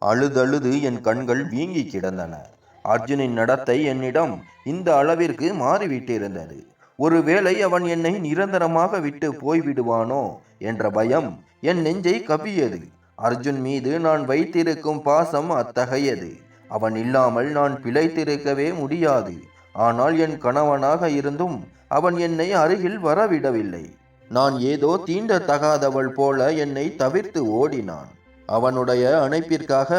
அழுதழுது என் கண்கள் வீங்கி கிடந்தன. அர்ஜுனின் நடத்தை என்னிடம் இந்த அளவிற்கு மாறிவிட்டிருந்தது. ஒருவேளை அவன் என்னை நிரந்தரமாக விட்டு போய்விடுவானோ என்ற பயம் என் நெஞ்சை கவ்வியது. அர்ஜுன் மீது நான் வைத்திருக்கும் பாசம் அத்தகையது. அவன் இல்லாமல் நான் பிழைத்திருக்கவே முடியாது. ஆனால் என் கணவனாக இருந்தும் அவன் என்னை அருகில் வரவிடவில்லை. நான் ஏதோ தீண்டத்தகாதவள் போல என்னை தவிர்த்து ஓடினான். அவனுடைய அணைப்பிற்காக,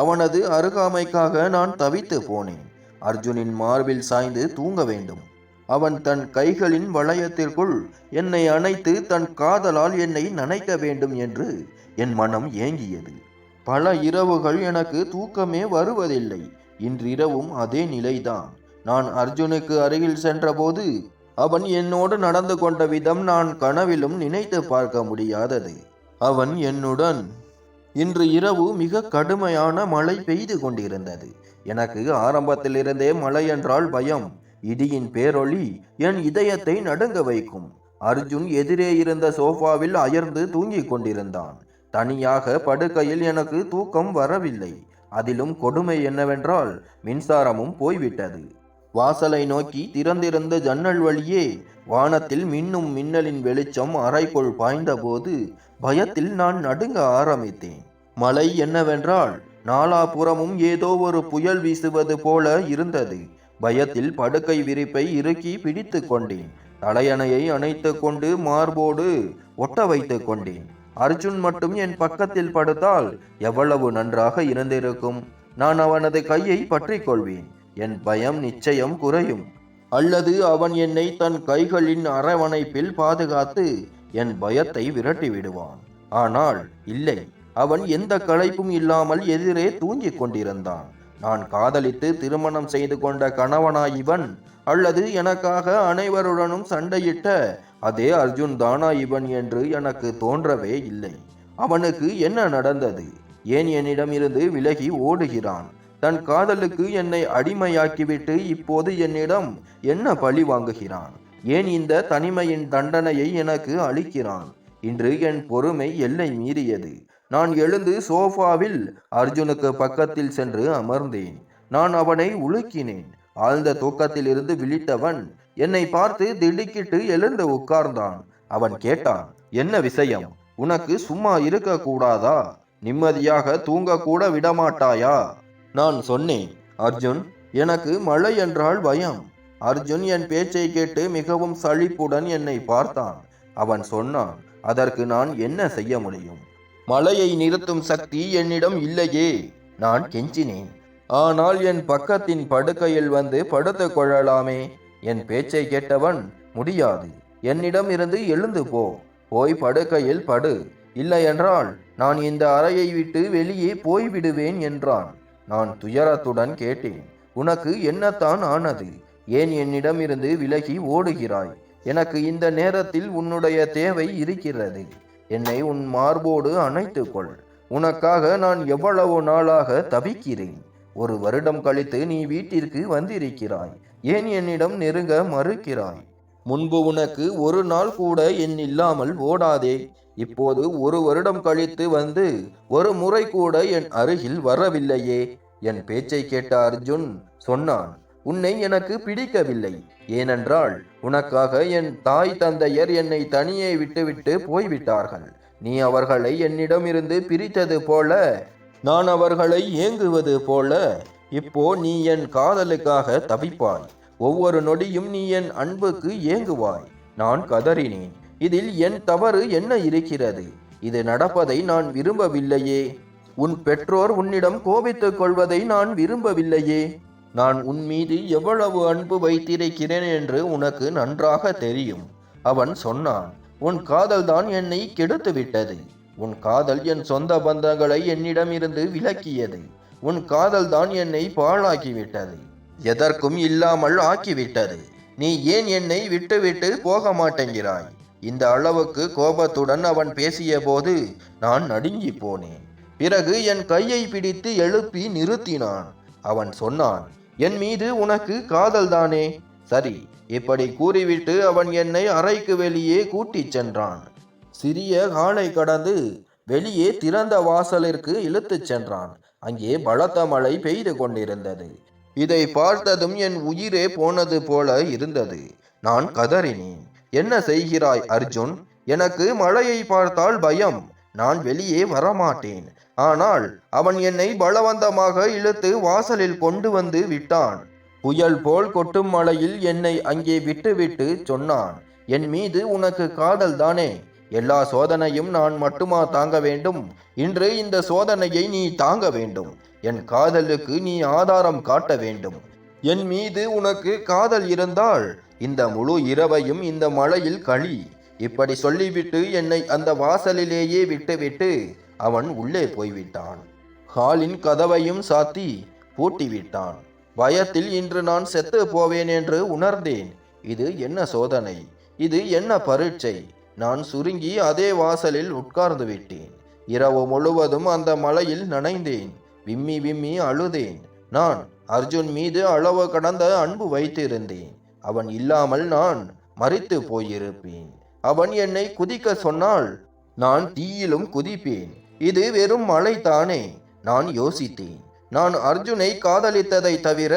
அவனது அருகாமைக்காக நான் தவித்து போனேன். அர்ஜுனின் மார்பில் சாய்ந்து தூங்க வேண்டும். அவன் தன் கைகளின் வளையத்திற்குள் என்னை அணைத்து தன் காதலால் என்னை நனைக்க வேண்டும் என்று என் மனம் ஏங்கியது. பல இரவுகள் எனக்கு தூக்கமே வருவதில்லை. இன்றிரவும் அதே நிலைதான். நான் அர்ஜுனுக்கு அருகில் சென்றபோது அவன் என்னோடு நடந்து கொண்ட விதம் நான் கனவிலும் நினைத்து பார்க்க முடியாதது. அவன் என்னுடன் இன்று இரவு மிக கடுமையான மழை பெய்து கொண்டிருந்தது. எனக்கு ஆரம்பத்திலிருந்தே மழை என்றால் பயம். இடியின் பேரொளி என் இதயத்தை நடுங்க வைக்கும். அர்ஜுன் எதிரே இருந்த சோஃபாவில் அயர்ந்து தூங்கிக் கொண்டிருந்தான். தனியாக படுக்கையில் எனக்கு தூக்கம் வரவில்லை. அதிலும் கொடுமை என்னவென்றால் மின்சாரமும் போய்விட்டது. வாசலை நோக்கி திறந்திருந்த ஜன்னல் வழியே வானத்தில் மின்னும் மின்னலின் வெளிச்சம் அறைக்குள் பாய்ந்தபோது பயத்தில் நான் நடுங்க ஆரம்பித்தேன். மழை என்னவென்றால் நாலாபுறமும் ஏதோ ஒரு புயல் வீசுவது போல இருந்தது. பயத்தில் படுக்கை விரிப்பை இறுக்கி பிடித்து கொண்டேன். தலையணையை அணைத்து கொண்டு மார்போடு ஒட்ட வைத்து கொண்டேன். அர்ஜுன் மட்டும் என் பக்கத்தில் படுத்தால் எவ்வளவு நன்றாக இருந்திருக்கும். நான் அவனது கையை பற்றி கொள்வேன். என் பயம் நிச்சயம் குறையும். அல்லது அவன் என்னை தன் கைகளின் அரவணைப்பில் பாதுகாத்து என் பயத்தை விரட்டி விடுவான். ஆனால் இல்லை, அவன் எந்த களைப்பும் இல்லாமல் எதிரே தூங்கிக் கொண்டிருந்தான். நான் காதலித்து திருமணம் செய்து கொண்ட கணவனாய் இவன், அல்லது எனக்காக அனைவருடனும் சண்டையிட்ட அதே அர்ஜுன் தானா இவன் என்று எனக்கு தோன்றவே இல்லை. அவனுக்கு என்ன நடந்தது? ஏன் என்னிடம் இருந்து விலகி ஓடுகிறான்? தன் காதலுக்கு என்னை அடிமையாக்கிவிட்டு இப்போது என்னிடம் என்ன பழி வாங்குகிறான்? ஏன் இந்த தனிமையின் தண்டனையை எனக்கு அளிக்கிறான்? இன்று என் பொறுமை எல்லை மீறியது. நான் எழுந்து சோஃபாவில் அர்ஜுனுக்கு பக்கத்தில் சென்று அமர்ந்தேன். நான் அவனை உலுக்கினேன். ஆழ்ந்த தூக்கத்தில் இருந்து விழித்தவன் என்னை பார்த்து திடுக்கிட்டு எழுந்து உட்கார்ந்தான். அவன் கேட்டான், என்ன விஷயம்? உனக்கு சும்மா இருக்க கூடாதா? நிம்மதியாக தூங்க கூட விடமாட்டாயா? நான் சொன்னேன், அர்ஜுன், எனக்கு மழை என்றால் பயம். அர்ஜுன் என் பேச்சை கேட்டு மிகவும் சலிப்புடன் என்னை பார்த்தான். அவன் சொன்னான், அதற்கு நான் என்ன செய்ய முடியும்? மழையை நிறுத்தும் சக்தி என்னிடம் இல்லையே. நான் கெஞ்சினேன். ஆனால் என் பக்கத்தின் படுக்கையில் வந்து படுத்து கொள்ளலாமே. என் பேச்சை கேட்டவன், முடியாது, என்னிடம் இருந்து எழுந்து போய் படுக்கையில் படு. இல்லையென்றால் நான் இந்த அறையை விட்டு வெளியே போய்விடுவேன் என்றான். நான் துயரத்துடன் கேட்டேன், உனக்கு என்னத்தான் ஆனது? ஏன் என்னிடம் இருந்து விலகி ஓடுகிறாய்? எனக்கு இந்த நேரத்தில் உன்னுடைய தேவை இருக்கிறது. என்னை உன் மார்போடு அணைத்துக்கொள். உனக்காக நான் எவ்வளவு நாளாக தவிக்கிறேன். 1 வருடம் கழித்து நீ வீட்டிற்கு வந்திருக்கிறாய். ஏன் என்னிடம் நெருங்க மறுக்கிறாய்? முன்பு உனக்கு ஒரு நாள் கூட என் இல்லாமல் ஓடாதே. இப்போது 1 வருடம் கழித்து வந்து ஒரு முறை கூட என் அருகில் வரவில்லையே. என் பேச்சை கேட்ட அர்ஜுன் சொன்னான், உன்னை எனக்கு பிடிக்கவில்லை. ஏனென்றால் உனக்காக என் தாய் தந்தையர் என்னை தனியே விட்டுவிட்டு போய்விட்டார்கள். நீ அவர்களை என்னிடமிருந்து பிரித்தது போல, நான் அவர்களை ஏங்குவது போல இப்போ நீ என் காதலுக்காக தவிப்பாய். ஒவ்வொரு நொடியும் நீ என் அன்புக்கு ஏங்குவாய். நான் கதறினேன். இதில் என் தவறு என்ன இருக்கிறது? இது நடப்பதை நான் விரும்பவில்லையே. உன் பெற்றோர் உன்னிடம் கோபித்துக் கொள்வதை நான் விரும்பவில்லையே. நான் உன் மீது எவ்வளவு அன்பு வைத்திருக்கிறேன் என்று உனக்கு நன்றாக தெரியும். அவன் சொன்னான், உன் காதல் தான் என்னை கெடுத்து விட்டது. உன் காதல் என் சொந்த பந்தங்களை என்னிடம் இருந்து விலக்கியது. உன் காதல் தான் என்னை பாழாக்கிவிட்டது. எதற்கும் இல்லாமல் ஆக்கிவிட்டது. நீ ஏன் என்னை விட்டுவிட்டு போக மாட்டேங்கிறாய்? இந்த அளவுக்கு கோபத்துடன் அவன் பேசிய போது நான் நடுங்கி போனேன். பிறகு என் கையை பிடித்து எழுப்பி நிறுத்தினான். அவன் சொன்னான், என் மீது உனக்கு காதல் தானே? சரி. இப்படி கூறிவிட்டு அவன் என்னை அறைக்கு வெளியே கூட்டிச் சென்றான். சிறிய ஹாலை கடந்து வெளியே திறந்த வாசலிற்கு இழுத்துச் சென்றான். அங்கே பலத்த மழை பெய்து கொண்டிருந்தது. இதை பார்த்ததும் என் உயிரே போனது போல இருந்தது. நான் கதறினேன். என்ன செய்கிறாய் அர்ஜுன்? எனக்கு மழையை பார்த்தால் பயம். நான் வெளியே வரமாட்டேன். ஆனால் அவன் என்னை பலவந்தமாக இழுத்து வாசலில் கொண்டு வந்து விட்டான். புயல் போல் கொட்டும் மழையில் என்னை அங்கே விட்டுவிட்டு சொன்னான், என் மீது உனக்கு காதல் தானே? எல்லா சோதனையும் நான் மட்டுமா தாங்க வேண்டும்? இன்று இந்த சோதனையை நீ தாங்க வேண்டும். என் காதலுக்கு நீ ஆதாரம் காட்ட வேண்டும். என் மீது உனக்கு காதல் இருந்தால் இந்த முழு இரவையும் இந்த மழையில் கழி. இப்படி சொல்லிவிட்டு என்னை அந்த வாசலிலேயே விட்டுவிட்டு அவன் உள்ளே போய்விட்டான். ஹாலின் கதவையும் சாத்தி பூட்டிவிட்டான். பயத்தில் இன்று நான் செத்து போவேன் என்று உணர்ந்தேன். இது என்ன சோதனை? இது என்ன பரீட்சை? நான் சுருங்கி அதே வாசலில் உட்கார்ந்து விட்டேன். இரவு முழுவதும் அந்த மழையில் நனைந்தேன். விம்மி விம்மி அழுதேன். நான் அர்ஜுன் மீது அளவு கடந்த அன்பு வைத்திருந்தேன். அவன் இல்லாமல் நான் மரித்து போயிருப்பேன். அவன் என்னை குதிக்க சொன்னால் நான் தீயிலும் குதிப்பேன். இது வெறும் மழை தானே? நான் யோசித்தேன். நான் அர்ஜுனை காதலித்ததை தவிர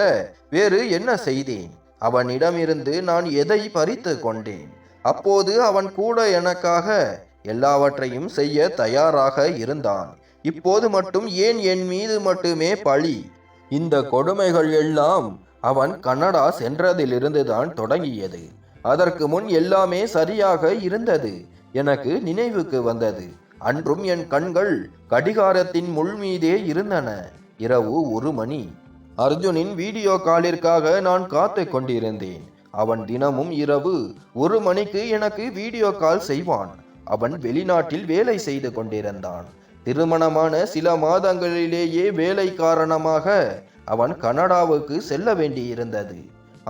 வேறு என்ன செய்தேன்? அவனிடமிருந்து நான் எதை பறித்து கொண்டேன்? அப்போது அவன் கூட எனக்காக எல்லாவற்றையும் செய்ய தயாராக இருந்தான். இப்போது மட்டும் ஏன் என் மீது மட்டுமே பழி? இந்த கொடுமைகள் எல்லாம் அவன் கனடா சென்றதிலிருந்துதான் தொடங்கியது. அதற்கு முன் எல்லாமே சரியாக இருந்தது. எனக்கு நினைவுக்கு வந்தது. அன்றும் என் கண்கள் கடிகாரத்தின் முள் மீதே இருந்தன. இரவு 1 மணி. அர்ஜுனின் வீடியோ காலிற்காக நான் காத்து கொண்டிருந்தேன். அவன் தினமும் இரவு 1 மணிக்கு எனக்கு வீடியோ கால் செய்வான். அவன் வெளிநாட்டில் வேலை செய்து கொண்டிருந்தான். திருமணமான சில மாதங்களிலேயே வேலை காரணமாக அவன் கனடாவுக்கு செல்ல வேண்டியிருந்தது.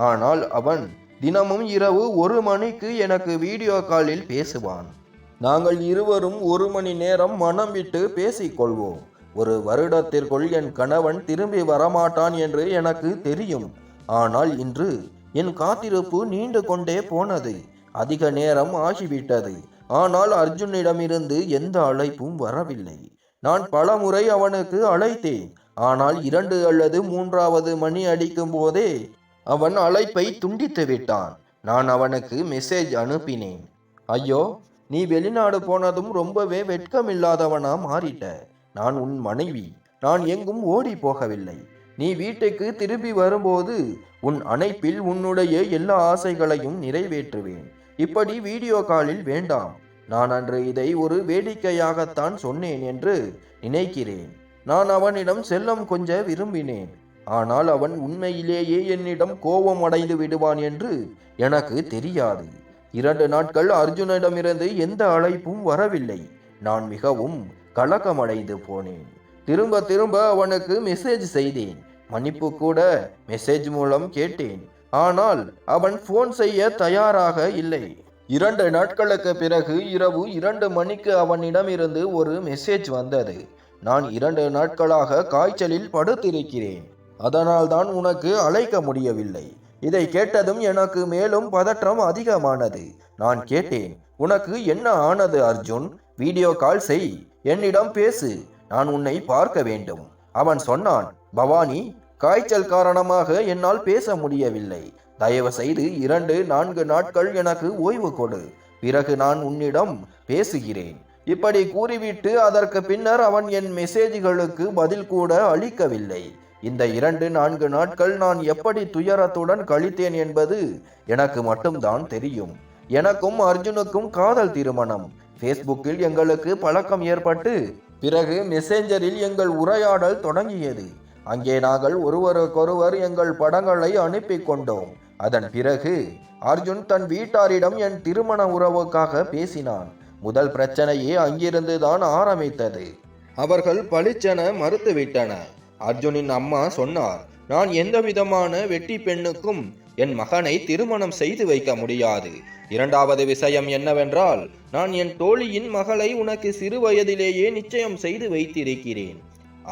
ஆனால் அவன் தினமும் இரவு 1 மணிக்கு எனக்கு வீடியோ காலில் பேசுவான். நாங்கள் இருவரும் 1 மணி நேரம் மனம் விட்டு பேசிக்கொள்வோம். 1 வருடத்திற்குள் என் கணவன் திரும்பி வரமாட்டான் என்று எனக்கு தெரியும். ஆனால் இன்று என் காத்திருப்பு நீண்டு கொண்டே போனது. அதிக நேரம் ஆகிவிட்டது. ஆனால் அர்ஜுனிடமிருந்து எந்த அழைப்பும் வரவில்லை. நான் பலமுறை அவனுக்கு அழைத்தேன். ஆனால் 2 அல்லது 3வது மணி அடிக்கும் போதே அவன் அழைப்பை துண்டித்து விட்டான். நான் அவனுக்கு மெசேஜ் அனுப்பினேன். ஐயோ, நீ வெளிநாடு போனதும் ரொம்பவே வெட்கமில்லாதவனா மாறிட்ட. நான் உன் மனைவி. நான் எங்கும் ஓடி போகவில்லை. நீ வீட்டுக்கு திரும்பி வரும்போது உன் அணைப்பில் உன்னுடைய எல்லா ஆசைகளையும் நிறைவேற்றுவேன். இப்படி வீடியோ காலில் வேண்டாம். நான் அன்று இதை ஒரு வேடிக்கையாகத்தான் சொன்னேன் என்று நினைக்கிறேன். நான் அவனிடம் செல்லம் கொஞ்ச விரும்பினேன். ஆனால் அவன் உண்மையிலேயே என்னிடம் கோபம் அடைந்து விடுவான் என்று எனக்கு தெரியாது. 2 நாட்கள் அர்ஜுனிடமிருந்து எந்த அழைப்பும் வரவில்லை. நான் மிகவும் கலக்கமடைந்து போனேன். திரும்ப திரும்ப அவனுக்கு மெசேஜ் செய்தேன். மன்னிப்பு கூட மெசேஜ் மூலம் கேட்டேன். ஆனால் அவன் போன் செய்ய தயாராக இல்லை. 2 நாட்களுக்கு பிறகு இரவு 2 மணிக்கு அவனிடமிருந்து ஒரு மெசேஜ் வந்தது. நான் 2 நாட்களாக காய்ச்சலில் படுத்திருக்கிறேன். அதனால்தான் உனக்கு அழைக்க முடியவில்லை. இதை கேட்டதும் எனக்கு மேலும் பதற்றம் அதிகமானது. நான் கேட்டேன், உனக்கு என்ன ஆனது அர்ஜுன்? வீடியோ கால் செய், என்னிடம் பேசு, நான் உன்னை பார்க்க வேண்டும். அவன் சொன்னான், பவானி, காய்ச்சல் காரணமாக என்னால் பேச முடியவில்லை. தயவு செய்து 2-4 நாட்கள் எனக்கு ஓய்வு கொடு. பிறகு நான் உன்னிடம் பேசுகிறேன். இப்படி கூறிவிட்டு அதற்கு பின்னர் அவன் என் மெசேஜ்களுக்கு பதில் கூட அளிக்கவில்லை. இந்த 2-4 நாட்கள் நான் எப்படி துயரத்துடன் கழித்தேன் என்பது எனக்கு மட்டும்தான் தெரியும். எனக்கும் அர்ஜுனுக்கும் காதல் திருமணம். ஃபேஸ்புக்கில் எங்களுக்கு பழக்கம் ஏற்பட்டு பிறகு மெசேஞ்சரில் எங்கள் உரையாடல் தொடங்கியது. அங்கே நாங்கள் ஒருவருக்கொருவர் எங்கள் படங்களை அனுப்பி கொண்டோம். அதன் பிறகு அர்ஜுன் தன் வீட்டாரிடம் என் திருமண உறவுக்காக பேசினான். முதல் பிரச்சனையே அங்கிருந்து தான் ஆரம்பித்தது. அவர்கள் பளிச்சென மறுத்துவிட்டன. அர்ஜுனின் அம்மா சொன்னார், நான் எந்த விதமான வெட்டி பெண்ணுக்கும் என் மகனை திருமணம் செய்து வைக்க முடியாது. 2வது விஷயம் என்னவென்றால், நான் என் தோழியின் மகளை உனக்கு சிறு வயதிலேயே நிச்சயம் செய்து வைத்திருக்கிறேன்.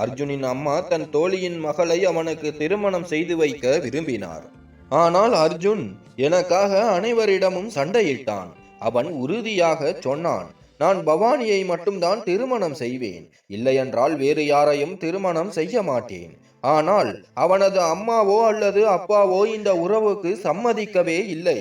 அர்ஜுனின் அம்மா தன் தோழியின் மகளை அவனுக்கு திருமணம் செய்து வைக்க விரும்பினார். ஆனால் அர்ஜுன் எனக்காக அனைவரிடமும் சண்டையிட்டான். அவன் உறுதியாக சொன்னான், நான் பவானியை மட்டும்தான் திருமணம் செய்வேன். இல்லையென்றால் வேறு யாரையும் திருமணம் செய்ய மாட்டேன். ஆனால் அவனது அம்மாவோ அல்லது அப்பாவோ இந்த உறவுக்கு சம்மதிக்கவே இல்லை.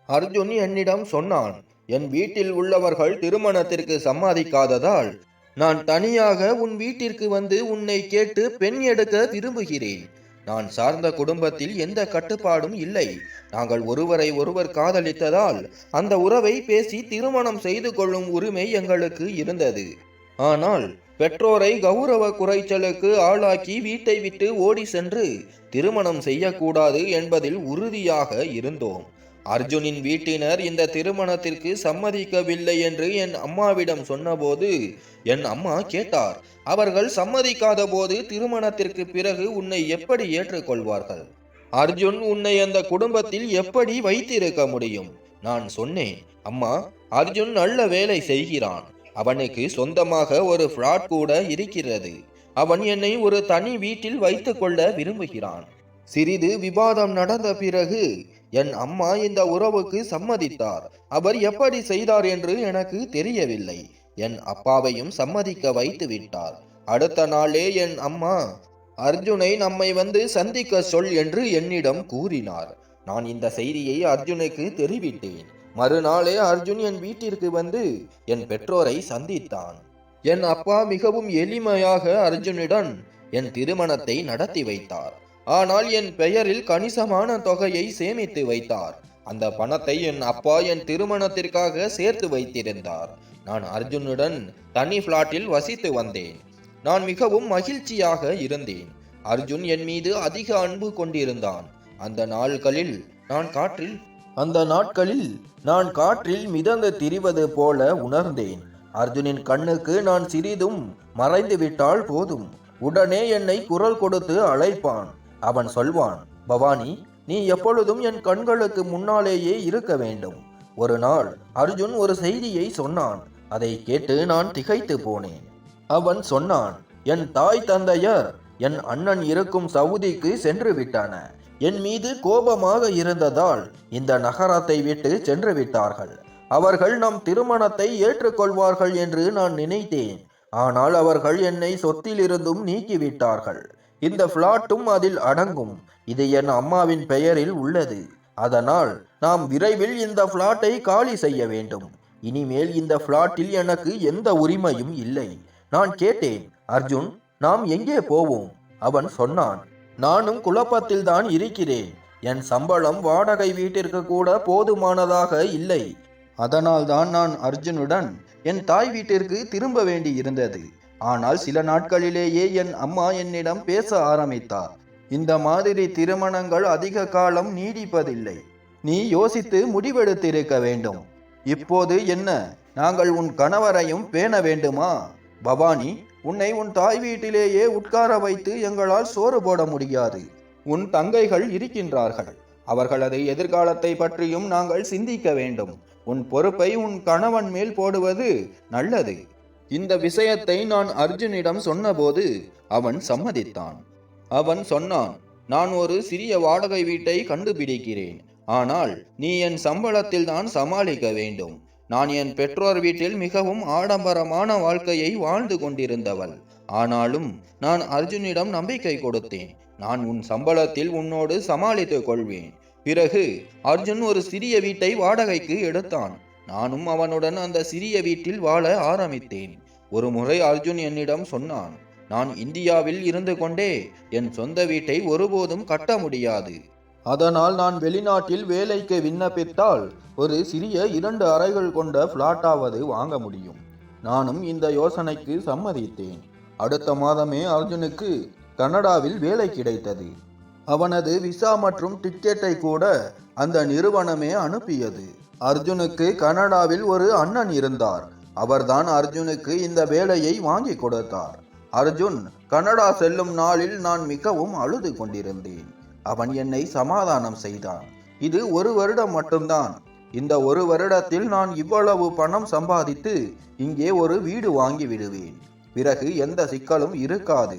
அர்ஜுன் என்னிடம் சொன்னான். என் வீட்டில் உள்ளவர்கள் திருமணத்திற்கு சம்மதிக்காததால் நான் தனியாக உன் வீட்டிற்கு வந்து உன்னை கேட்டு பெண் எடுக்க விரும்புகிறேன். நான் சார்ந்த குடும்பத்தில் எந்த கட்டுப்பாடும் இல்லை. நாங்கள் ஒருவரை ஒருவர் காதலித்ததால் அந்த உறவை பேசி திருமணம் செய்து கொள்ளும் உரிமை எங்களுக்கு இருந்தது. ஆனால் பெற்றோரை கௌரவ குறைச்சலுக்கு ஆளாக்கி வீட்டை விட்டு ஓடி சென்று திருமணம் செய்யக்கூடாது என்பதில் உறுதியாக இருந்தோம். அர்ஜுனின் வீட்டினர் இந்த திருமணத்திற்கு சம்மதிக்கவில்லை என்று என் அம்மாவிடம் சொன்னபோது என் அம்மா கேட்டார், அவர்கள் சம்மதிக்காத போது திருமணத்திற்கு பிறகு உன்னை எப்படி ஏற்றுக்கொள்வார்கள்? அர்ஜுன் உன்னை அந்த குடும்பத்தில் எப்படி வைத்திருக்க முடியும்? நான் சொன்னேன், அம்மா, அர்ஜுன் நல்ல வேலை செய்கிறான். அவனுக்கு சொந்தமாக ஒரு பிளாட் கூட இருக்கிறது. அவன் என்னை ஒரு தனி வீட்டில் வைத்துக் கொள்ள விரும்புகிறான். சிறிது விவாதம் நடந்த பிறகு என் அம்மா இந்த உறவுக்கு சம்மதித்தார். அவர் எப்படி செய்தார் என்று எனக்கு தெரியவில்லை. என் அப்பாவையும் சம்மதிக்க வைத்து விட்டார். அடுத்த நாளே என் அம்மா, அர்ஜுனை நம்மை வந்து சந்திக்க சொல் என்று என்னிடம் கூறினார். நான் இந்த செய்தியை அர்ஜுனுக்கு தெரிவித்தேன். மறுநாளே அர்ஜுன் என் வீட்டிற்கு வந்து என் பெற்றோரை சந்தித்தான். என் அப்பா மிகவும் எளிமையாக அர்ஜுனுடன் என் திருமணத்தை நடத்தி வைத்தார். ஆனால் என் பெயரில் கணிசமான தொகையை சேமித்து வைத்தார். அந்த பணத்தை என் அப்பா என் திருமணத்திற்காக சேர்த்து வைத்திருந்தார். நான் அர்ஜுனுடன் தனி பிளாட்டில் வசித்து வந்தேன். நான் மிகவும் மகிழ்ச்சியாக இருந்தேன். அர்ஜுன் என் மீது அதிக அன்பு கொண்டிருந்தான். அந்த நாட்களில் நான் காற்றில் மிதந்து திரிவது போல உணர்ந்தேன். அர்ஜுனின் கண்ணுக்கு நான் சிறிதும் மறைந்து விட்டால் போதும், உடனே என்னை குரல் கொடுத்து அழைப்பான். அவன் சொல்வான், பவானி, நீ எப்பொழுதும் என் கண்களுக்கு முன்னாலேயே இருக்க வேண்டும். ஒரு நாள் அர்ஜுன் ஒரு செய்தியை சொன்னான். அதை கேட்டு நான் திகைத்து போனேன். அவன் சொன்னான், என் தாய் தந்தையர் என் அண்ணன் இருக்கும் சவுதிக்கு சென்று விட்டன. என் மீது கோபமாக இருந்ததால் இந்த நகரத்தை விட்டு சென்று விட்டார்கள். அவர்கள் நம் திருமணத்தை ஏற்றுக்கொள்வார்கள் என்று நான் நினைத்தேன். ஆனால் அவர்கள் என்னை சொத்திலிருந்தும் நீக்கிவிட்டார்கள். இந்த பிளாட்டும் அதில் அடங்கும். இது என் அம்மாவின் பெயரில் உள்ளது. அதனால் நாம் விரைவில் இந்த பிளாட்டை காலி செய்ய வேண்டும். இனிமேல் இந்த பிளாட்டில் எனக்கு எந்த உரிமையும் இல்லை. நான் கேட்டேன், அர்ஜுன், நாம் எங்கே போவோம்? அவன் சொன்னான், நானும் குழப்பத்தில் தான் இருக்கிறேன். என் சம்பளம் வாடகை வீட்டிற்கு கூட போதுமானதாக இல்லை. அதனால்தான் நான் அர்ஜுனுடன் என் தாய் வீட்டிற்கு திரும்ப வேண்டி இருந்தது. ஆனால் சில நாட்களிலேயே என் அம்மா என்னிடம் பேச ஆரம்பித்தார். இந்த மாதிரி திருமணங்கள் அதிக காலம் நீடிப்பதில்லை. நீ யோசித்து முடிவெடுத்திருக்க வேண்டும். இப்போது என்ன, நாங்கள் உன் கணவரையும் பேண வேண்டுமா? பவானி, உன்னை உன் தாய் வீட்டிலேயே உட்கார வைத்து எங்களால் சோறு போட முடியாது. உன் தங்கைகள் இருக்கின்றார்கள். அவர்களது எதிர்காலத்தை பற்றியும் நாங்கள் சிந்திக்க வேண்டும். உன் பொறுப்பை உன் கணவன் மேல் போடுவது நல்லது. இந்த விஷயத்தை நான் அர்ஜுனிடம் சொன்னபோது அவன் சம்மதித்தான். அவன் சொன்னான், நான் ஒரு சிறிய வாடகை வீட்டை கண்டுபிடிக்கிறேன். ஆனால் நீ என் சம்பளத்தில் தான் சமாளிக்க வேண்டும். நான் என் பெற்றோர் வீட்டில் மிகவும் ஆடம்பரமான வாழ்க்கையை வாழ்ந்து கொண்டிருந்தவள். ஆனாலும் நான் அர்ஜுனிடம் நம்பிக்கை கொடுத்தேன். நான் உன் சம்பளத்தில் உன்னோடு சமாளித்துக் கொள்வேன். பிறகு அர்ஜுன் ஒரு சிறிய வீட்டை வாடகைக்கு எடுத்தான். நானும் அவனுடன் அந்த சிறிய வீட்டில் வாழ ஆரம்பித்தேன். ஒரு முறை அர்ஜுன் என்னிடம் சொன்னான், நான் இந்தியாவில் இருந்து கொண்டே என் சொந்த வீட்டை ஒருபோதும் கட்ட முடியாது. அதனால் நான் வெளிநாட்டில் வேலைக்கு விண்ணப்பித்தால் ஒரு சிறிய 2 அறைகள் கொண்ட பிளாட்டாவது வாங்க முடியும். நானும் இந்த யோசனைக்கு சம்மதித்தேன். அடுத்த மாதமே அர்ஜுனுக்கு கனடாவில் வேலை கிடைத்தது. அவனது விசா மற்றும் டிக்கெட்டை கூட அந்த நிறுவனமே அனுப்பியது. அர்ஜுனுக்கு கனடாவில் ஒரு அண்ணன் இருந்தார். அவர்தான் அர்ஜுனுக்கு இந்த வேலையை வாங்கி கொடுத்தார். அர்ஜுன் கனடா செல்லும் நாளில் நான் மிகவும் அழுது கொண்டிருந்தேன். அவன் என்னை சமாதானம் செய்தான். இது 1 வருடம் மட்டும்தான். இந்த 1 வருடத்தில் நான் இவ்வளவு பணம் சம்பாதித்து இங்கே ஒரு வீடு வாங்கி விடுவேன். பிறகு எந்த சிக்கலும் இருக்காது.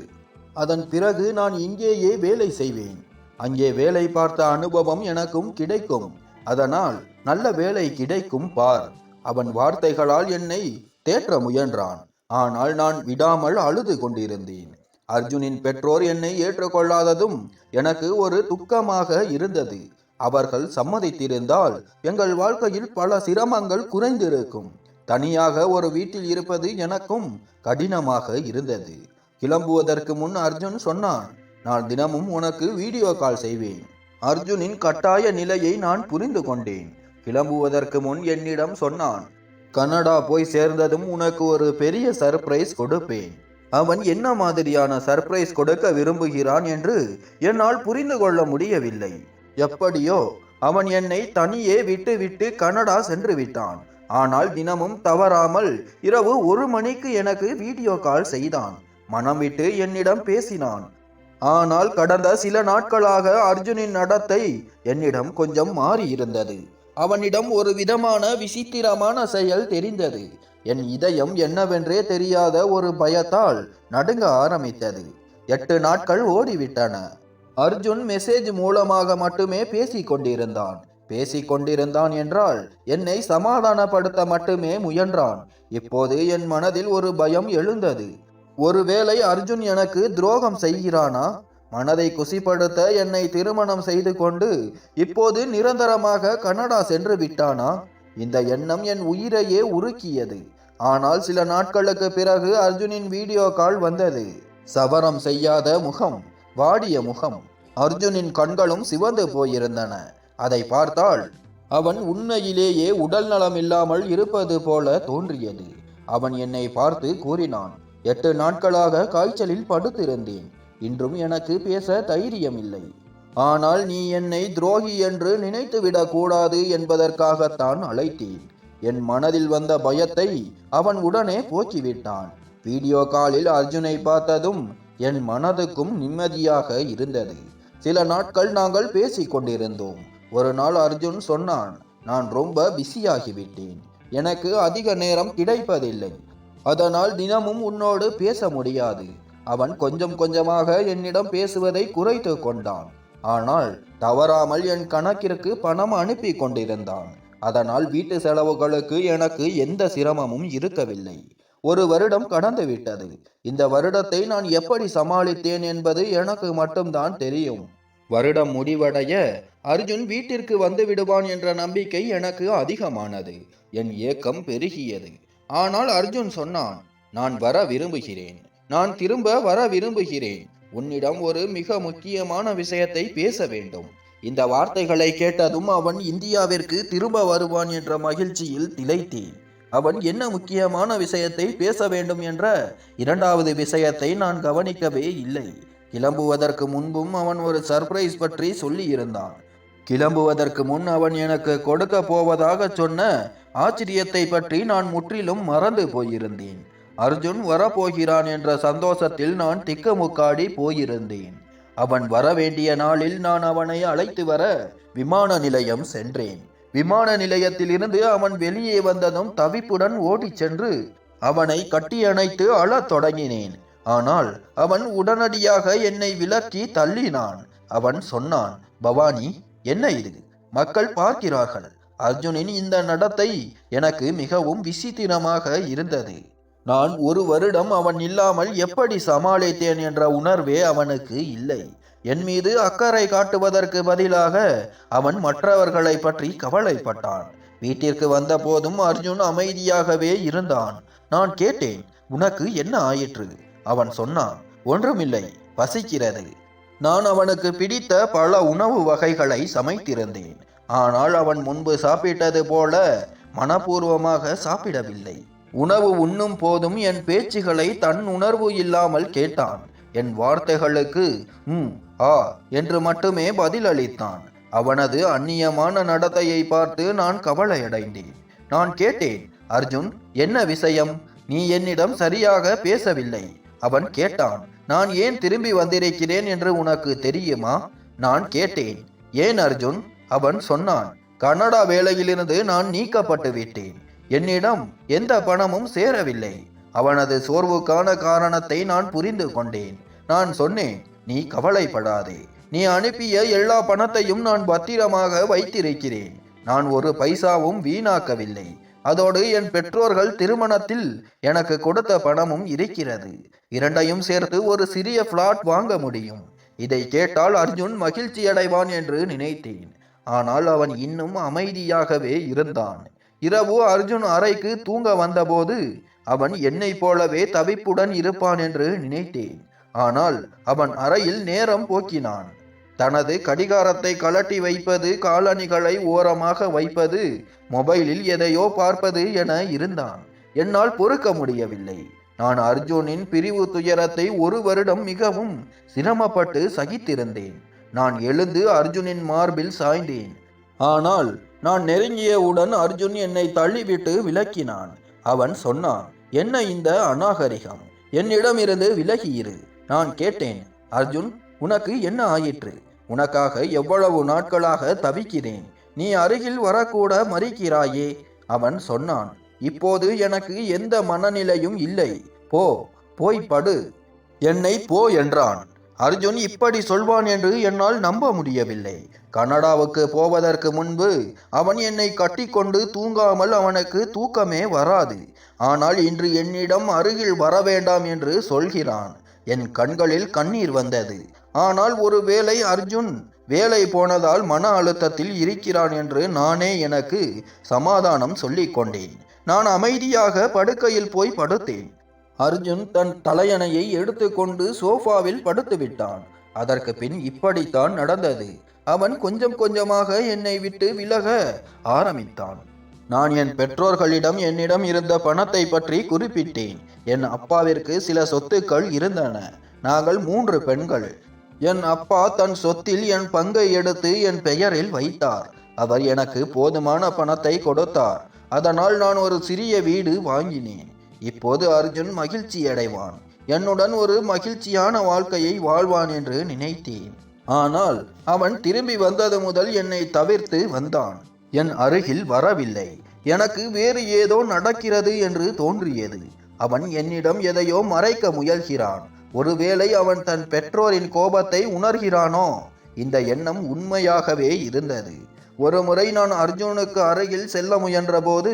அதன் பிறகு நான் இங்கேயே வேலை செய்வேன். அங்கே வேலை பார்த்த அனுபவம் எனக்கும் கிடைக்கும். அதனால் நல்ல வேலை கிடைக்கும் பார். அவன் வார்த்தைகளால் என்னை தேற்ற முயன்றான். ஆனால் நான் விடாமல் அழுது கொண்டிருந்தேன். அர்ஜுனின் பெற்றோர் என்னை ஏற்றுக்கொள்ளாததும் எனக்கு ஒரு துக்கமாக இருந்தது. அவர்கள் சம்மதித்திருந்தால் எங்கள் வாழ்க்கையில் பல சிரமங்கள் குறைந்திருக்கும். தனியாக ஒரு வீட்டில் இருப்பது எனக்கும் கடினமாக இருந்தது. கிளம்புவதற்கு முன் அர்ஜுன் சொன்னான், நான் தினமும் உனக்கு வீடியோ கால் செய்வேன். அர்ஜுனின் கட்டாய நிலையை நான் புரிந்து கொண்டேன். கிளம்புவதற்கு முன் என்னிடம் சொன்னான், கனடா போய் சேர்ந்ததும் உனக்கு ஒரு பெரிய சர்ப்ரைஸ் கொடுப்பேன். அவன் என்ன மாதிரியான சர்ப்ரைஸ் கொடுக்க விரும்புகிறான் என்று என்னால் புரிந்து கொள்ள முடியவில்லை. எப்படியோ அவன் என்னை தனியே விட்டு கனடா சென்று விட்டான். ஆனால் தினமும் தவறாமல் இரவு 1 மணிக்கு எனக்கு வீடியோ கால் செய்தான். மனம் விட்டு என்னிடம் பேசினான். ஆனால் கடந்த சில நாட்களாக அர்ஜுனின் நடத்தை என்னிடம் கொஞ்சம் மாறி இருந்தது. அவனிடம் ஒரு விதமான விசித்திரமான செயல் தெரிந்தது. என் இதயம் என்னவென்றே தெரியாத ஒரு பயத்தால் நடுங்க ஆரம்பித்தது. 8 நாட்கள் ஓடிவிட்டன. அர்ஜுன் மெசேஜ் மூலமாக மட்டுமே பேசிக்கொண்டிருந்தான் என்றால் என்னை சமாதானப்படுத்த மட்டுமே முயன்றான். இப்போது என் மனதில் ஒரு பயம் எழுந்தது. ஒருவேளை அர்ஜுன் எனக்கு துரோகம் செய்கிறானா? மனதை குசிப்படுத்த என்னை திருமணம் செய்து கொண்டு இப்போது நிரந்தரமாக கனடா சென்று விட்டானா? இந்த எண்ணம் என் உயிரையே உருக்கியது. ஆனால் சில நாட்களுக்கு பிறகு அர்ஜுனின் வீடியோ கால் வந்தது. சவரம் செய்யாத முகம், வாடிய முகம். அர்ஜுனின் கண்களும் சிவந்து போயிருந்தன. அதை பார்த்தால் அவன் உண்மையிலேயே உடல் நலம் இல்லாமல் இருப்பது போல தோன்றியது. அவன் என்னை பார்த்து கூறினான், 8 நாட்களாக காய்ச்சலில் படுத்திருந்தேன். இன்றும் எனக்கு பேச தைரியம் இல்லை. ஆனால் நீ என்னை துரோகி என்று நினைத்துவிடக் கூடாது என்பதற்காகத்தான் அழைத்தேன். என் மனதில் வந்த பயத்தை அவன் உடனே போக்கிவிட்டான். வீடியோ காலில் அர்ஜுனை பார்த்ததும் என் மனதுக்கும் நிம்மதியாக இருந்தது. சில நாட்கள் நாங்கள் பேசிக் கொண்டிருந்தோம். ஒரு நாள் அர்ஜுன் சொன்னான், நான் ரொம்ப பிஸியாகிவிட்டேன். எனக்கு அதிக நேரம் கிடைப்பதில்லை. அதனால் தினமும் உன்னோடு பேச முடியாது. அவன் கொஞ்சம் கொஞ்சமாக என்னிடம் பேசுவதை குறைத்து கொண்டான். ஆனால் தவறாமல் என் கணக்கிற்கு பணம் அனுப்பி கொண்டிருந்தான். அதனால் வீட்டு செலவுகளுக்கு எனக்கு எந்த சிரமமும் இருக்கவில்லை. 1 வருடம் கடந்து விட்டது. இந்த வருடத்தை நான் எப்படி சமாளித்தேன் என்பது எனக்கு மட்டும்தான் தெரியும். வருடம் முடிவடைய அர்ஜுன் வீட்டிற்கு வந்து விடுவான் என்ற நம்பிக்கை எனக்கு அதிகமானது. என் ஏக்கம் பெருகியது. ஆனால் அர்ஜுன் சொன்னான், நான் வர விரும்புகிறேன். நான் திரும்ப வர விரும்புகிறேன். உன்னிடம் ஒரு மிக முக்கியமான விஷயத்தை பேச வேண்டும். இந்த வார்த்தைகளை கேட்டதும் அவன் இந்தியாவிற்கு திரும்ப வருவான் என்ற மகிழ்ச்சியில் திளைத்தேன். அவன் என்ன முக்கியமான விஷயத்தை பேச வேண்டும் என்ற 2வது விஷயத்தை நான் கவனிக்கவே இல்லை. கிளம்புவதற்கு முன்பும் அவன் ஒரு சர்ப்ரைஸ் பற்றி சொல்லி இருந்தான். கிளம்புவதற்கு முன் அவன் எனக்கு கொடுக்க போவதாக சொன்ன ஆச்சரியத்தை பற்றி நான் முற்றிலும் மறந்து போயிருந்தேன். அர்ஜுன் வரப்போகிறான் என்ற சந்தோஷத்தில் நான் திக்குமுக்காடி போயிருந்தேன். அவன் வர வேண்டிய நாளில் நான் அவனை அழைத்து வர விமான நிலையம் சென்றேன். விமான நிலையத்திலிருந்து அவன் வெளியே வந்ததும் தவிப்புடன் ஓடிச் சென்று அவனை கட்டியணைத்து அழத் தொடங்கினேன். ஆனால் அவன் உடனடியாக என்னை விலக்கி தள்ளினான். அவன் சொன்னான், பவானி, என்ன இது? மக்கள் பார்க்கிறார்கள். அர்ஜுனின் இந்த நடத்தை எனக்கு மிகவும் விசித்திரமாக இருந்தது. நான் 1 வருடம் அவன் இல்லாமல் எப்படி சமாளித்தேன் என்ற உணர்வே அவனுக்கு இல்லை. என் மீது அக்கறை காட்டுவதற்கு பதிலாக அவன் மற்றவர்களை பற்றி கவலைப்பட்டான். வீட்டிற்கு வந்த போதும் அர்ஜுன் அமைதியாகவே இருந்தான். நான் கேட்டேன், உனக்கு என்ன ஆயிற்று? அவன் சொன்னான், ஒன்றுமில்லை, பசிக்கிறது. நான் அவனுக்கு பிடித்த பல உணவு வகைகளை சமைத்திருந்தேன். ஆனால் அவன் முன்பு சாப்பிட்டது போல மனப்பூர்வமாக சாப்பிடவில்லை. உணவு உண்ணும் போதும் என் பேச்சுகளை தன் உணர்வு இல்லாமல் கேட்டான். என் வார்த்தைகளுக்கு ஆ என்று மட்டுமே பதிலளித்தான். அவனது அந்நியமான நடத்தையை பார்த்து நான் கவலையடைந்தேன். நான் கேட்டேன், அர்ஜுன், என்ன விஷயம்? நீ என்னிடம் சரியாக பேசவில்லை. அவன் கேட்டான், நான் ஏன் திரும்பி வந்திருக்கிறேன் என்று உனக்கு தெரியுமா? நான் கேட்டேன், ஏன் அர்ஜுன்? அவன் சொன்னான், கனடா வேலையிலிருந்து நான் நீக்கப்பட்டு விட்டேன். என்னிடம் எந்த பணமும் சேரவில்லை. அவனது சோர்வுக்கான காரணத்தை நான் புரிந்து கொண்டேன். நான் சொன்னேன், நீ கவலைப்படாதே. நீ அனுப்பிய எல்லா பணத்தையும் நான் பத்திரமாக வைத்திருக்கிறேன். நான் ஒரு பைசாவும் வீணாக்கவில்லை. அதோடு என் பெற்றோர்கள் திருமணத்தில் எனக்கு கொடுத்த பணமும் இருக்கிறது. இரண்டையும் சேர்த்து ஒரு சிறிய பிளாட் வாங்க முடியும். இதை கேட்டால் அர்ஜுன் மகிழ்ச்சி அடைவான் என்று நினைத்தேன். ஆனால் அவன் இன்னும் அமைதியாகவே இருந்தான். இரவு அர்ஜுன் அறைக்கு தூங்க வந்தபோது அவன் என்னைப் போலவே தவிப்புடன் இருப்பான் என்று நினைத்தேன். ஆனால் அவன் அறையில் நேரம் போக்கினான். தனது கடிகாரத்தை கழட்டி வைப்பது, காலணிகளை ஓரமாக வைப்பது, மொபைலில் எதையோ பார்ப்பது என இருந்தான். என்னால் பொறுக்க முடியவில்லை. நான் அர்ஜுனின் பிரிவு துயரத்தை 1 வருடம் மிகவும் சிரமப்பட்டு சகித்திருந்தேன். நான் எழுந்து அர்ஜுனின் மார்பில் சாய்ந்தேன். ஆனால் நான் நெருங்கியவுடன் அர்ஜுன் என்னை தள்ளிவிட்டு விலக்கினான். அவன் சொன்னான், என்ன இந்த அநாகரிகம்? என்னிடமிருந்து விலகியிரு. நான் கேட்டேன், அர்ஜுன், உனக்கு என்ன ஆயிற்று? உனக்காக எவ்வளவு நாட்களாக தவிக்கிறேன். நீ அருகில் வரக்கூட மறிக்கிறாயே. அவன் சொன்னான், இப்போது எனக்கு எந்த மனநிலையும் இல்லை. போய் படு. என்னை போ என்றான். அர்ஜுன் இப்படி சொல்வான் என்று என்னால் நம்ப முடியவில்லை. கனடாவுக்கு போவதற்கு முன்பு அவன் என்னை கட்டிக்கொண்டு தூங்காமல் அவனுக்கு தூக்கமே வராது. ஆனால் இன்று என்னிடம் அருகில் வர வேண்டாம் என்று சொல்கிறான். என் கண்களில் கண்ணீர் வந்தது. ஆனால் ஒருவேளை அர்ஜுன் வேலை போனதால் மன அழுத்தத்தில் இருக்கிறான் என்று நானே எனக்கு சமாதானம் சொல்லிக் கொண்டேன். நான் அமைதியாக படுக்கையில் போய் படுத்தேன். அர்ஜுன் தன் தலையணையை எடுத்துக்கொண்டு சோஃபாவில் படுத்து விட்டான். அதற்கு பின் இப்படித்தான் நடந்தது. அவன் கொஞ்சம் கொஞ்சமாக என்னை விட்டு விலக ஆரம்பித்தான். நான் என் பெற்றோர்களிடம் என்னிடம் இருந்த பணத்தை பற்றி குறிப்பிட்டேன். என் அப்பாவிற்கு சில சொத்துக்கள் இருந்தன. நாங்கள் 3 பெண்கள். என் அப்பா தன் சொத்தில் என் பங்கை எடுத்து என் பெயரில் வைத்தார். அவர் எனக்கு போதுமான பணத்தை கொடுத்தார். அதனால் நான் ஒரு சிறிய வீடு வாங்கினேன். இப்போது அர்ஜுன் மகிழ்ச்சி அடைவான். என்னுடன் ஒரு மகிழ்ச்சியான வாழ்க்கையை வாழ்வான் என்று நினைத்தேன். ஆனால் அவன் திரும்பி வந்தது முதல் என்னை தவிர்த்து வந்தான். என் அருகில் வரவில்லை. எனக்கு வேறு ஏதோ நடக்கிறது என்று தோன்றியது. அவன் என்னிடம் எதையோ மறைக்க முயல்கிறான். ஒருவேளை அவன் தன் பெற்றோரின் கோபத்தை உணர்கிறானோ? இந்த எண்ணம் உண்மையாகவே இருந்தது. ஒரு முறை நான் அர்ஜுனுக்கு அருகில் செல்ல முயன்ற போது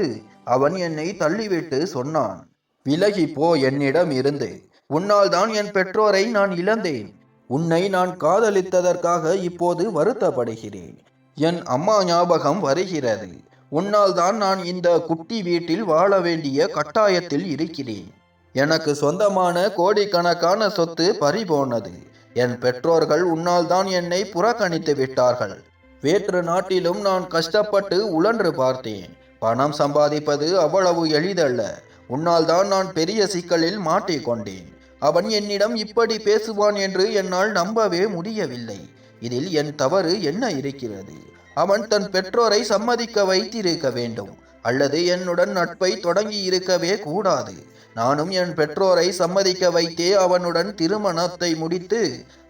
அவன் என்னை தள்ளிவிட்டு சொன்னான், விலகி போ என்னிடம் இருந்து. உன்னால் தான் என் பெற்றோரை நான் இழந்தேன். உன்னை நான் காதலித்ததற்காக இப்போது வருத்தப்படுகிறேன். என் அம்மா ஞாபகம் வருகிறது. உன்னால் தான் நான் இந்த குட்டி வீட்டில் வாழ வேண்டிய கட்டாயத்தில் இருக்கிறேன். எனக்கு சொந்தமான கோடிக்கணக்கான சொத்து பறிபோனது. என் பெற்றோர்கள் உன்னால் தான் என்னை புறக்கணித்து விட்டார்கள். வேற்று நாட்டிலும் நான் கஷ்டப்பட்டு உழன்று பார்த்தேன். பணம் சம்பாதிப்பது அவ்வளவு எளிதல்ல. உன்னால் தான் நான் பெரிய சிக்கலில் மாட்டிக்கொண்டேன். அவன் என்னிடம் இப்படி பேசுவான் என்று என்னால் நம்பவே முடியவில்லை. இதில் என் தவறு என்ன இருக்கிறது? அவன் தன் பெற்றோரை சம்மதிக்க வைத்திருக்க வேண்டும், அல்லது என்னுடன் நட்பை தொடங்கி இருக்கவே கூடாது. நானும் என் பெற்றோரை சம்மதிக்க வைத்தே அவனுடன் திருமணத்தை முடித்து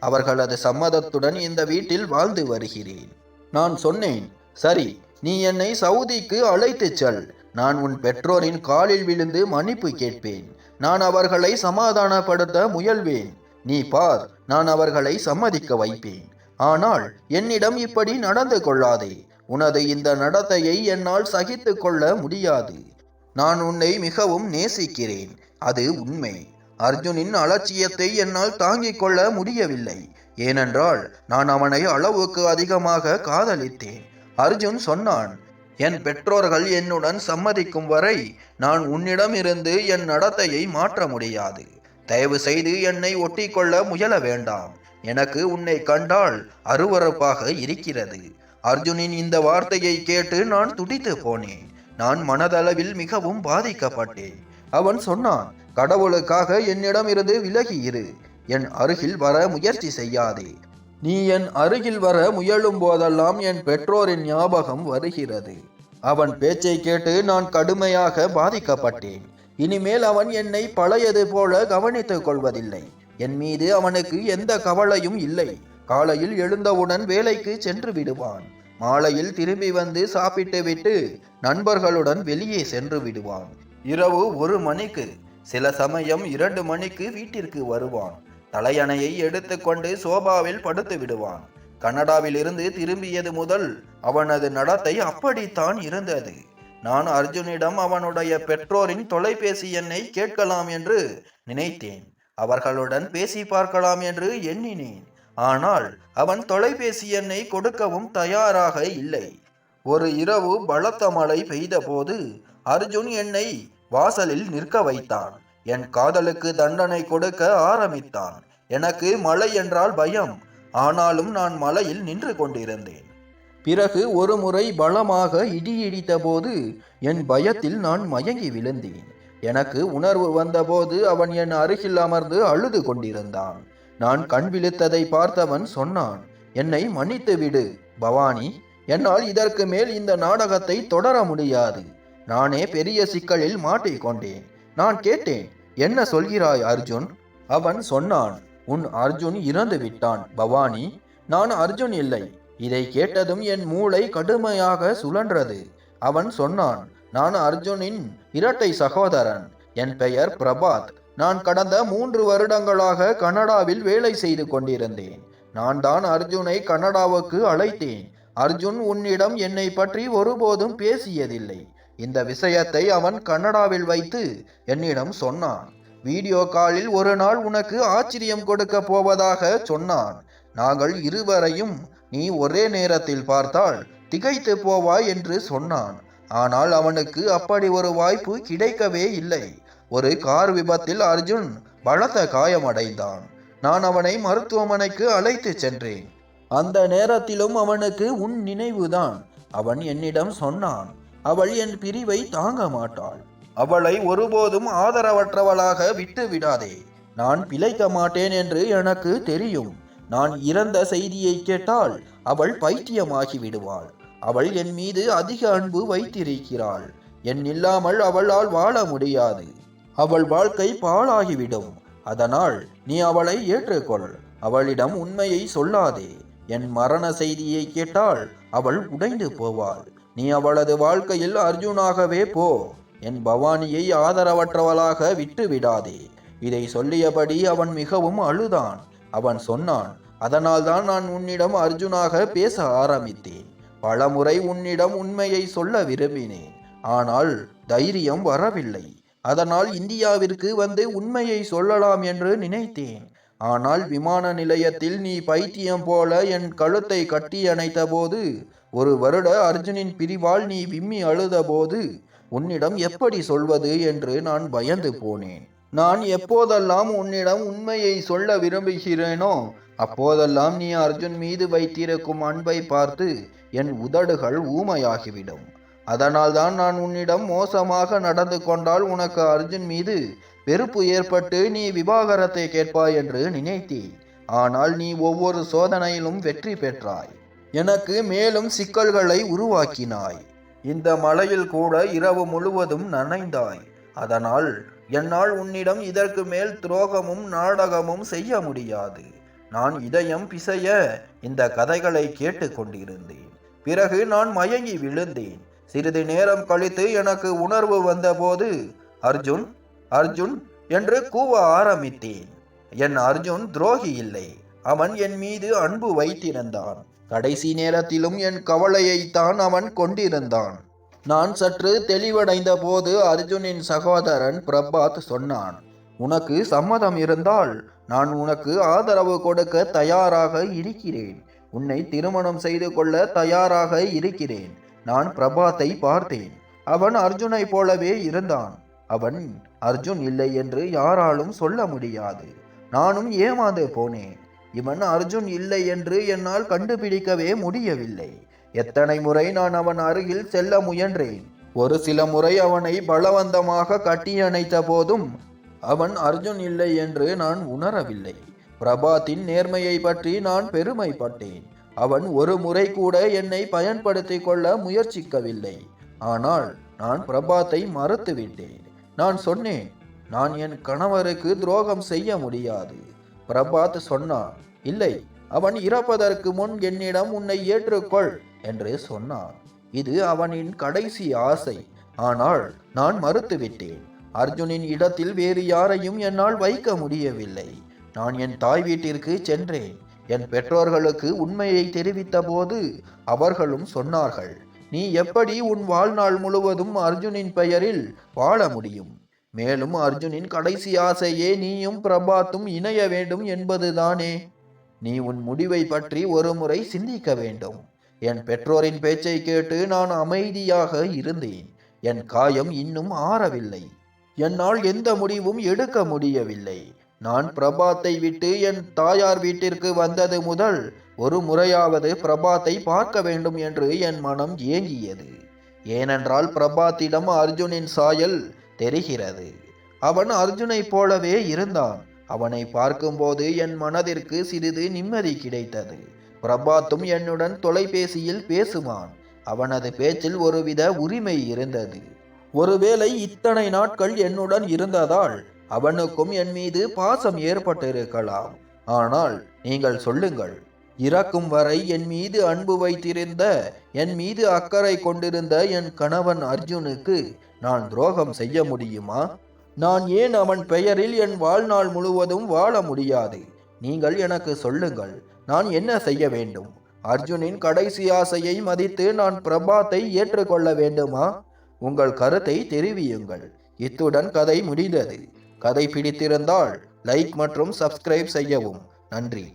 அவர்களது சம்மதத்துடன் இந்த வீட்டில் வாழ்ந்து வருகிறேன். நான் சொன்னேன், சரி, நீ என்னை சவுதிக்கு அழைத்துச் செல். நான் உன் பெற்றோரின் காலில் விழுந்து மன்னிப்பு கேட்பேன். நான் அவர்களை சமாதானப்படுத்த முயல்வேன். நீ பார், நான் அவர்களை சம்மதிக்க வைப்பேன். ஆனால் என்னிடம் இப்படி நடந்து கொள்ளாதே. உனது இந்த நடத்தையை என்னால் சகித்து கொள்ள முடியாது. நான் உன்னை மிகவும் நேசிக்கிறேன், அது உண்மை. அர்ஜுனின் அலட்சியத்தை என்னால் தாங்கிக் கொள்ள முடியவில்லை. ஏனென்றால் நான் அவனை அளவுக்கு அதிகமாக காதலித்தேன். அர்ஜுன் சொன்னான், என் பெற்றோர்கள் என்னுடன் சம்மதிக்கும் வரை நான் உன்னிடமிருந்து என் நடத்தையை மாற்ற முடியாது. தயவு செய்து என்னை ஒட்டிக்கொள்ள முயல வேண்டாம். எனக்கு உன்னை கண்டால் அருவருப்பாக இருக்கிறது. அர்ஜுனின் இந்த வார்த்தையை கேட்டு நான் துடித்து போனேன். நான் மனதளவில் மிகவும் பாதிக்கப்பட்டேன். அவன் சொன்னான், கடவுளுக்காக என்னிடம் இருந்து விலகி இரு. என் அருகில் வர முயற்சி செய்யாதே. நீ என் அருகில் வர முயலும் போதெல்லாம் என் பெற்றோரின் ஞாபகம் வருகிறது. அவன் பேச்சை கேட்டு நான் கடுமையாக பாதிக்கப்பட்டேன். இனிமேல் அவன் என்னை பழையது போல கவனித்துக் கொள்வதில்லை. என் மீது அவனுக்கு எந்த கவலையும் இல்லை. காலையில் எழுந்தவுடன் வேலைக்கு சென்று விடுவான். மாலையில் திரும்பி வந்து சாப்பிட்டு விட்டு நண்பர்களுடன் வெளியே சென்று விடுவான். இரவு 1 மணிக்கு, சில சமயம் 2 மணிக்கு வீட்டிற்கு வருவான். தலையணையை எடுத்துக்கொண்டு சோபாவில் படுத்து விடுவான். கனடாவில் இருந்து திரும்பியது முதல் அவனது நடத்தை அப்படித்தான் இருந்தது. நான் அர்ஜுனிடம் அவனுடைய பெற்றோரின் தொலைபேசி எண்ணை கேட்கலாம் என்று நினைத்தேன். அவர்களுடன் பேசி பார்க்கலாம் என்று எண்ணினேன். ஆனால் அவன் தொலைபேசி எண்ணை கொடுக்கவும் தயாராக இல்லை. ஒரு இரவு பலத்த மழை பெய்தபோது அர்ஜுன் என்னை வாசலில் நிற்க வைத்தான். என் காதலுக்கு தண்டனை கொடுக்க ஆரம்பித்தான். எனக்கு மழை என்றால் பயம். ஆனாலும் நான் மலையில் நின்று கொண்டிருந்தேன். பிறகு ஒரு முறை பலமாக இடி இடித்த போது என் பயத்தில் நான் மயங்கி விழுந்தேன். எனக்கு உணர்வு வந்தபோது அவன் என் அருகில் அமர்ந்து அழுது கொண்டிருந்தான். நான் கண் விழித்ததை பார்த்தவன் சொன்னான், என்னை மன்னித்து விடு பவானி. என்னால் இதற்கு மேல் இந்த நாடகத்தை தொடர முடியாது. நானே பெரிய சிக்கலில் மாட்டிக்கொண்டேன். நான் கேட்டேன், என்ன சொல்கிறாய் அர்ஜுன்? அவன் சொன்னான், உன் அர்ஜுன் இறந்து விட்டான் பவானி. நான் அர்ஜுன் இல்லை. இதை கேட்டதும் என் மூளை கடுமையாக சுழன்றது. அவன் சொன்னான், நான் அர்ஜுனின் இரட்டை சகோதரன். என் பெயர் பிரபாத். நான் கடந்த 3 வருடங்களாக கனடாவில் வேலை செய்து கொண்டிருந்தேன். நான் தான் அர்ஜுனை கனடாவுக்கு அழைத்தேன். அர்ஜுன் உன்னிடம் என்னை பற்றி ஒருபோதும் பேசியதில்லை. இந்த விஷயத்தை அவன் கனடாவில் வைத்து என்னிடம் சொன்னான். வீடியோ காலில் ஒரு நாள் உனக்கு ஆச்சரியம் கொடுக்க போவதாக சொன்னான். நாங்கள் இருவரையும் நீ ஒரே நேரத்தில் பார்த்தால் திகைத்து போவாய் என்று சொன்னான். ஆனால் அவனுக்கு அப்படி ஒரு வாய்ப்பு கிடைக்கவே இல்லை. ஒரு கார் விபத்தில் அர்ஜுன் பலத்த காயமடைந்தான். நான் அவனை மருத்துவமனைக்கு அழைத்து சென்றேன். அந்த நேரத்திலும் அவனுக்கு உன் நினைவுதான். அவன் என்னிடம் சொன்னான், அவள் என் பிரிவை தாங்க மாட்டாள். அவளை ஒருபோதும் ஆதரவற்றவளாக விட்டு விடாதே. நான் பிழைக்க மாட்டேன் என்று எனக்கு தெரியும். நான் இறந்த செய்தியை கேட்டால் அவள் பைத்தியமாகி விடுவாள். அவள் என் மீது அதிக அன்பு வைத்திருக்கிறாள். என் இல்லாமல் அவளால் வாழ முடியாது. அவள் வாழ்க்கை பாழாகிவிடும். அதனால் நீ அவளை ஏற்றுக்கொள். அவளிடம் உண்மையை சொல்லாதே. என் மரண செய்தியை கேட்டால் அவள் உடைந்து போவாள். நீ அவளது வாழ்க்கையில் அர்ஜுனாகவே போ. என் பவானியை ஆதரவற்றவளாக விட்டு விடாதே. இதை சொல்லியபடி அவன் மிகவும் அழுதான். அவன் சொன்னான், அதனால்தான் நான் உன்னிடம் அர்ஜுனாக பேச ஆரம்பித்தேன். பலமுறை உன்னிடம் உண்மையை சொல்ல விரும்பினேன். ஆனால் தைரியம் வரவில்லை. அதனால் இந்தியாவிற்கு வந்து உண்மையை சொல்லலாம் என்று நினைத்தேன். ஆனால் விமான நிலையத்தில் நீ பைத்தியம் போல என் கழுத்தை கட்டி அணைத்த போது, 1 வருட அர்ஜுனின் பிரிவால் நீ விம்மி அழுத போது உன்னிடம் எப்படி சொல்வது என்று நான் பயந்து போனேன். நான் எப்போதெல்லாம் உன்னிடம் உண்மையை சொல்ல விரும்புகிறேனோ அப்போதெல்லாம் நீ அர்ஜுன் மீது வைத்திருக்கும் அன்பை பார்த்து என் உதடுகள் ஊமையாகிவிடும். அதனால்தான் நான் உன்னிடம் மோசமாக நடந்து கொண்டால் உனக்கு அர்ஜுன் மீது வெறுப்பு ஏற்பட்டு நீ விவாகரத்தை கேட்பாய் என்று நினைத்தேன். ஆனால் நீ ஒவ்வொரு சோதனையிலும் வெற்றி பெற்றாய். எனக்கு மேலும் சிக்கல்களை உருவாக்கினாய். இந்த மலையில் கூட இரவு முழுவதும் நனைந்தாய். அதனால் என்னால் உன்னிடம் இதற்கு மேல் துரோகமும் நாடகமும் செய்ய முடியாது. நான் இதயம் பிசைய இந்த கதைகளை கேட்டு கொண்டிருந்தேன். பிறகு நான் மயங்கி விழுந்தேன். சிறிது நேரம் கழித்து எனக்கு உணர்வு வந்தபோது அர்ஜுன் அர்ஜுன் என்று கூவ ஆரம்பித்தேன். என் அர்ஜுன் துரோகி இல்லை. அவன் என் மீது அன்பு வைத்திருந்தான். கடைசி நேரத்திலும் என் கவலையைத்தான் அவன் கொண்டிருந்தான். நான் சற்று தெளிவடைந்த போது அர்ஜுனின் சகோதரன் பிரபாத் சொன்னான், உனக்கு சம்மதம் இருந்தால் நான் உனக்கு ஆதரவு கொடுக்க தயாராக இருக்கிறேன். உன்னை திருமணம் செய்து கொள்ள தயாராக இருக்கிறேன். நான் பிரபாத்தை பார்த்தேன். அவன் அர்ஜுனை போலவே இருந்தான். அவன் அர்ஜுன் இல்லை என்று யாராலும் சொல்ல முடியாது. நானும் ஏமாந்து போனேன். இவன் அர்ஜுன் இல்லை என்று என்னால் கண்டுபிடிக்கவே முடியவில்லை. எத்தனை முறை நான் அவன் அருகில் செல்ல முயன்றேன். ஒரு சில முறை அவனை பலவந்தமாக கட்டியணைத்த போதும் அவன் அர்ஜுன் இல்லை என்று நான் உணரவில்லை. பிரபாத்தின் நேர்மையை பற்றி நான் பெருமைப்பட்டேன். அவன் ஒரு முறை கூட என்னை பயன்படுத்தி கொள்ள முயற்சிக்கவில்லை. ஆனால் நான் பிரபாத்தை மறுத்துவிட்டேன். நான் சொன்னேன், நான் என் கணவருக்கு துரோகம் செய்ய முடியாது. பிரபாத் சொன்னான், இல்லை, அவன் இறப்பதற்கு முன் என்னிடம் உன்னை ஏற்றுக்கொள் என்று சொன்னான். இது அவனின் கடைசி ஆசை. ஆனால் நான் மறுத்துவிட்டேன். அர்ஜுனின் இடத்தில் வேறு யாரையும் என்னால் வைக்க முடியவில்லை. நான் என் தாய் வீட்டிற்கு சென்றேன். என் பெற்றோர்களுக்கு உண்மையை தெரிவித்த போது அவர்களும் சொன்னார்கள், நீ எப்படி உன் வாழ்நாள் முழுவதும் அர்ஜுனின் பெயரில் வாழ முடியும்? மேலும் அர்ஜுனின் கடைசி ஆசையே நீயும் பிரபாத்தும் இணைய வேண்டும் என்பதுதானே. நீ உன் முடிவை பற்றி ஒரு முறை சிந்திக்க வேண்டும். என் பெற்றோரின் பேச்சை கேட்டு நான் அமைதியாக இருந்தேன். என் காயம் இன்னும் ஆறவில்லை. என்னால் எந்த முடிவும் எடுக்க முடியவில்லை. நான் பிரபாத்தை விட்டு என் தாயார் வீட்டிற்கு வந்தது முதல் ஒரு முறையாவது பிரபாத்தை பார்க்க வேண்டும் என்று என் மனம் ஏங்கியது. ஏனென்றால் பிரபாத்திடம் அர்ஜுனின் சாயல் தெரிகிறது. அவன் அர்ஜுனை போலவே இருந்தான். அவனை பார்க்கும்போது என் மனதிற்கு சிறிது நிம்மதி கிடைத்தது. பிரபாத்தும் என்னுடன் தொலைபேசியில் பேசுவான். அவனது பேச்சில் ஒருவித உரிமை இருந்தது. ஒருவேளை இத்தனை நாட்கள் என்னுடன் இருந்ததால் அவனுக்கும் என் மீது பாசம் ஏற்பட்டிருக்கலாம். ஆனால் நீங்கள் சொல்லுங்கள், இறக்கும் வரை என் மீது அன்பு வைத்திருந்த, என் மீது அக்கறை கொண்டிருந்த என் கணவன் அர்ஜுனுக்கு நான் துரோகம் செய்ய முடியுமா? நான் ஏன் அவன் பெயரில் என் வாழ்நாள் முழுவதும் வாழ முடியாது? நீங்கள் எனக்கு சொல்லுங்கள், நான் என்ன செய்ய வேண்டும்? அர்ஜுனின் கடைசி ஆசையை மதித்து நான் பிரபாத்தை ஏற்றுக்கொள்ள வேண்டுமா? உங்கள் கருத்தை தெரிவியுங்கள். இத்துடன் கதை முடிந்தது. கதை பிடித்திருந்தால் லைக் மற்றும் சப்ஸ்கிரைப் செய்யவும். நன்றி.